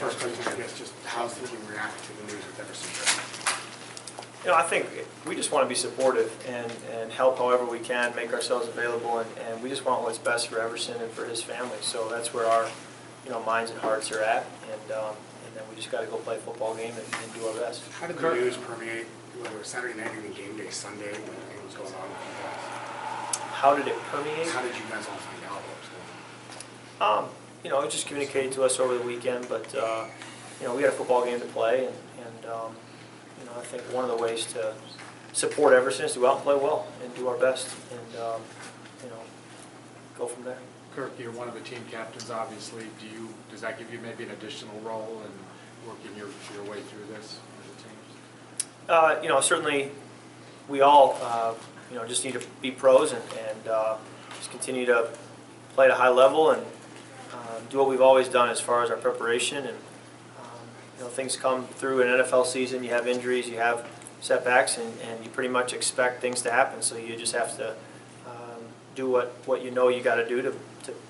first question, I guess, just how's the team react to the news with Everson Griffen? You know, I think we just want to be supportive and help however we can, make ourselves available, and we just want what's best for Everson and for his family. So that's where our, minds and hearts are at, and then we just got to go play a football game and do our best. How did the news permeate, whether it was Saturday night and game day Sunday, when everything was going on with you guys? How did it permeate? How did you guys all find out what was going on? It was just communicated to us over the weekend, but we had a football game to play, and I think one of the ways to support Everson is to go out and play well and do our best, and go from there. Kirk, you're one of the team captains, obviously. Does that give you maybe an additional role in working your way through this as a team? Certainly, we all just need to be pros and just continue to play at a high level and do what we've always done as far as our preparation. And things come through an NFL season. You have injuries, you have setbacks, and you pretty much expect things to happen. So you just have to do what you know you got to do to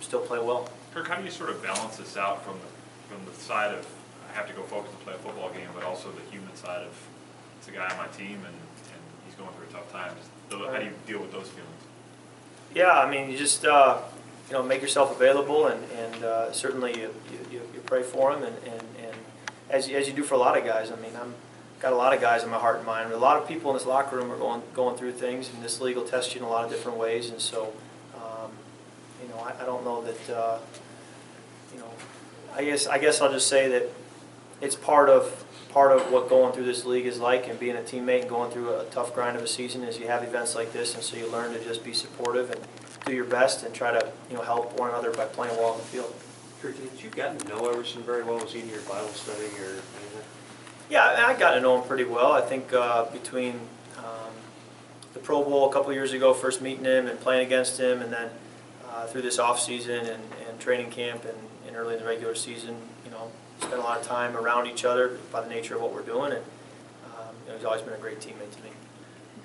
still play well. Kirk, how do you sort of balance this out from the side of I have to go focus and play a football game, but also the human side of it's a guy on my team and he's going through a tough time? How do you deal with those feelings? Yeah, I mean, you just make yourself available, and certainly you pray for him, and as you do for a lot of guys. I mean, I've got a lot of guys in my heart and mind. A lot of people in this locker room are going through things, and this league will test you in a lot of different ways. And so, I don't know that. I guess I'll just say that it's part of what going through this league is like, and being a teammate and going through a tough grind of a season is you have events like this, and so you learn to just be supportive and do your best and try to help one another by playing well on the field. Kirk, did you get to know Everson very well? Was he in your Bible study or anything? Yeah, I got to know him pretty well. I think between the Pro Bowl a couple of years ago, first meeting him and playing against him, and then through this off season and training camp and early in the regular season, spent a lot of time around each other by the nature of what we're doing, and he's always been a great teammate to me.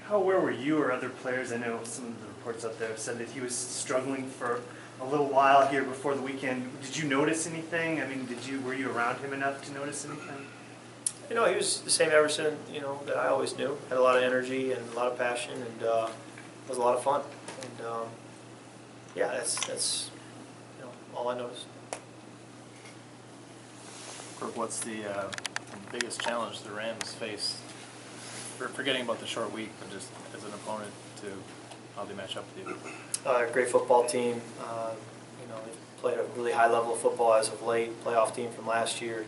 How aware were you or other players? I know some of the reports out there said that he was struggling for a little while here before the weekend. Did you notice anything? I mean, were you around him enough to notice anything? He was the same Everson, that I always knew. Had a lot of energy and a lot of passion, and it was a lot of fun. And yeah, that's all I noticed. Kirk, what's the biggest challenge the Rams face? Forgetting about the short week, but just as an opponent, to how they match up with you. Great football team. They've played a really high level of football as of late. Playoff team from last year.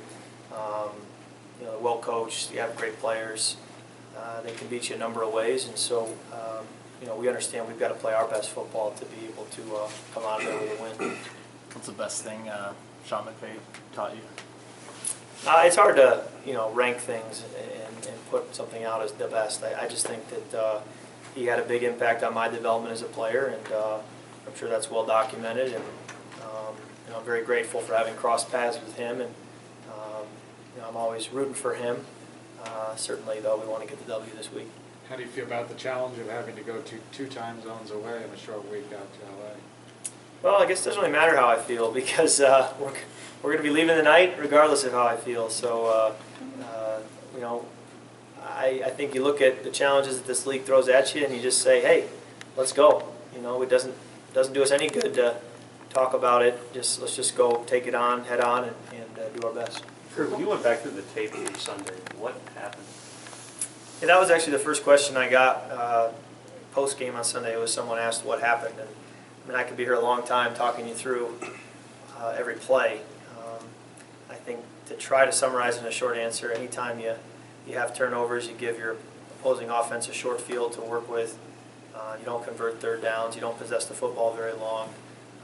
Well coached. You have great players. They can beat you a number of ways, and so we understand we've got to play our best football to be able to come out of there with a win. What's the best thing Sean McVay taught you? It's hard to rank things and put something out as the best. I just think that he had a big impact on my development as a player, and I'm sure that's well documented. And I'm very grateful for having crossed paths with him, and I'm always rooting for him. Certainly, though, we want to get the W this week. How do you feel about the challenge of having to go to 2 time zones away in a short week out to L.A.? Well, I guess it doesn't really matter how I feel, because we're going to be leaving tonight regardless of how I feel. So, I think you look at the challenges that this league throws at you and you just say, hey, let's go. It doesn't do us any good to talk about it. Let's just go take it on, head on, and do our best. Kirk, when you went back through the tape each Sunday, what happened? Yeah, that was actually the first question I got post-game on Sunday. Was someone asked what happened. And I could be here a long time talking you through every play. I think to try to summarize in a short answer, anytime you have turnovers, you give your opposing offense a short field to work with. You don't convert third downs. You don't possess the football very long.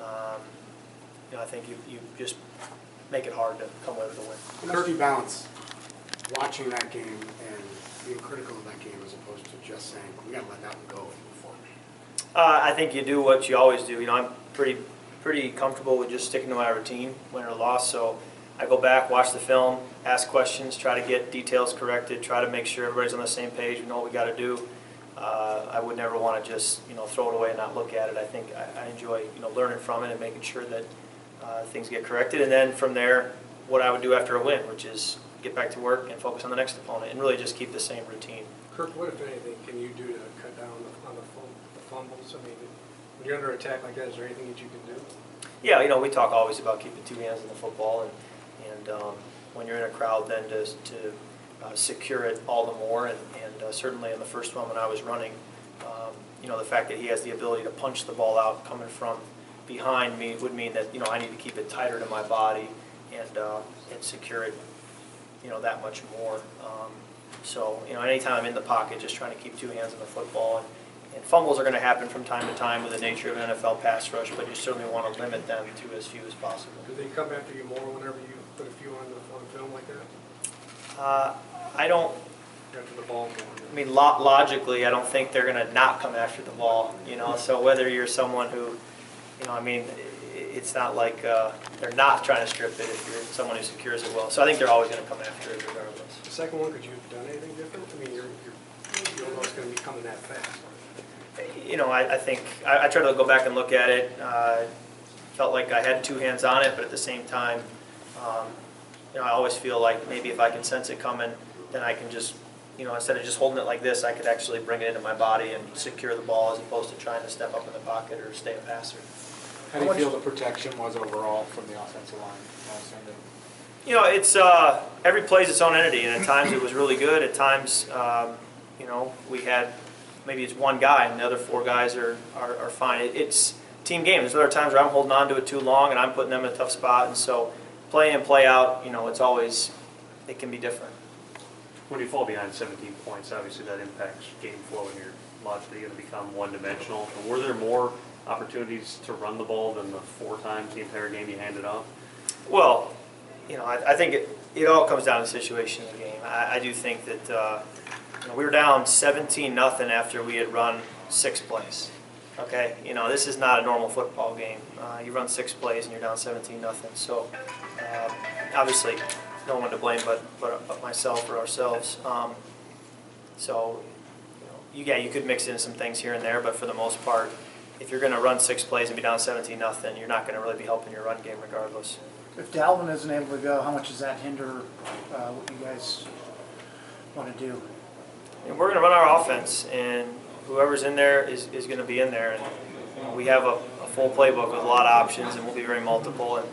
I think you just make it hard to come away with a win. How much do you balance watching that game and being critical of that game as opposed to just saying, we got to let that one go and move forward? I think you do what you always do. I'm pretty comfortable with just sticking to my routine, win or loss. So I go back, watch the film, ask questions, try to get details corrected, try to make sure everybody's on the same page. We know what we got to do. I would never want to just throw it away and not look at it. I think I enjoy learning from it and making sure that things get corrected. And then from there, what I would do after a win, which is get back to work and focus on the next opponent and really just keep the same routine. Kirk, what if anything can you do to cut down on the fumbles? I mean, when you're under attack like that, is there anything that you can do? Yeah, you know, we talk always about keeping two hands on the football, and when you're in a crowd, then to secure it all the more. And certainly in the first one when I was running, you know, the fact that he has the ability to punch the ball out coming from behind me would mean that, you know, I need to keep it tighter to my body and secure it, you know, that much more. So, you know, anytime I'm in the pocket, just trying to keep two hands on the football. And fumbles are going to happen from time to time with the nature of NFL pass rush, but you certainly want to limit them to as few as possible. Do they come after you more whenever you put a few on film like that? I don't. After the ball more? I mean, logically, I don't think they're going to not come after the ball. You know, so whether you're someone who, you know, I mean, it's not like they're not trying to strip it if you're someone who secures it well. So I think they're always going to come after it regardless. The second one, could you have done anything different? I mean, you don't know it's going to be coming that fast. You know, I think I try to go back and look at it. Felt like I had two hands on it, but at the same time, you know, I always feel like maybe if I can sense it coming, then I can just, you know, instead of just holding it like this, I could actually bring it into my body and secure the ball as opposed to trying to step up in the pocket or stay a passer. How do you feel the protection was overall from the offensive line last Sunday? You know, it's every play is its own entity, and at times it was really good. At times, you know, we had maybe it's one guy and the other four guys are fine. It's team game. There's other times where I'm holding on to it too long and I'm putting them in a tough spot, and so play in, play out, you know, it's always, it can be different. When you fall behind 17 points, obviously that impacts game flow and you're logically going to become one-dimensional. Were there more opportunities to run the ball than the 4 times the entire game you handed off? Well, you know, I think it all comes down to the situation of the game. I do think that you know, we were down 17-0 after we had run 6 plays. Okay, you know, this is not a normal football game. You run 6 plays and you're down 17-0. So obviously, no one to blame but myself or ourselves. So you know, you could mix in some things here and there, but for the most part, if you're going to run 6 plays and be down 17-0, you're not going to really be helping your run game regardless. If Dalvin isn't able to go, how much does that hinder what you guys want to do? And we're going to run our offense, and whoever's in there is going to be in there. And you know, we have a full playbook with a lot of options, and we'll be very multiple. And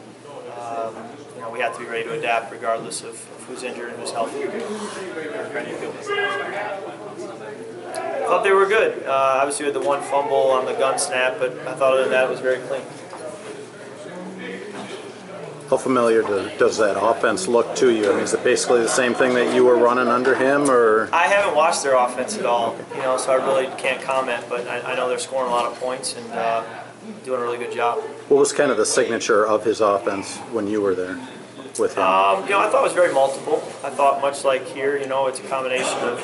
you know, we have to be ready to adapt regardless of who's injured and who's healthy. I thought they were good. Obviously, we had the one fumble on the gun snap, but I thought other than that, it was very clean. How familiar does that offense look to you? I mean, is it basically the same thing that you were running under him, or? I haven't watched their offense at all, you know, so I really can't comment, but I know they're scoring a lot of points and doing a really good job. What was kind of the signature of his offense when you were there with him? You know, I thought it was very multiple. I thought much like here, you know, it's a combination of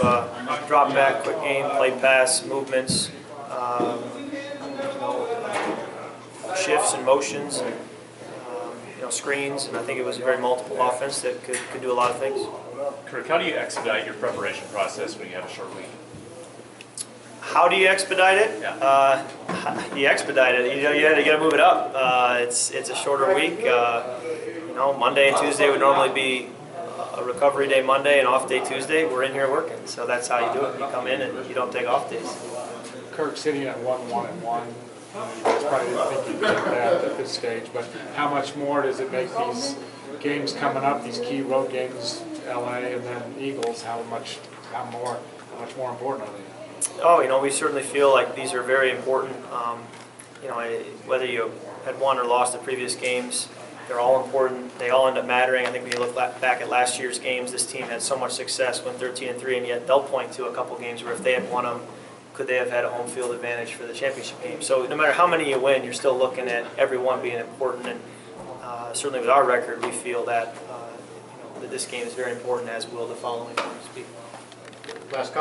drop back, quick game, play pass, movements, you know, shifts and motions, and, you know, screens, and I think it was a very multiple offense that could do a lot of things. Kirk, how do you expedite your preparation process when you have a short week? How do you expedite it? Yeah. You expedite it. You know, you got to move it up. It's a shorter week. You know, Monday and Tuesday would normally be a recovery day Monday and off day Tuesday. We're in here working, so that's how you do it. You come in and you don't take off days. Kirk sitting at 1-1-1. You guys probably didn't think you'd get that at this stage, but how much more does it make these games coming up, these key road games, LA and then Eagles, how much more important are they? Oh, you know, we certainly feel like these are very important. You know, whether you had won or lost the previous games, they're all important. They all end up mattering. I think when you look back at last year's games, this team had so much success, went 13-3, and yet they'll point to a couple games where if they had won them, could they have had a home field advantage for the championship game? So no matter how many you win, you're still looking at every one being important. And certainly with our record, we feel that, you know, that this game is very important, as will the following ones be. Last couple.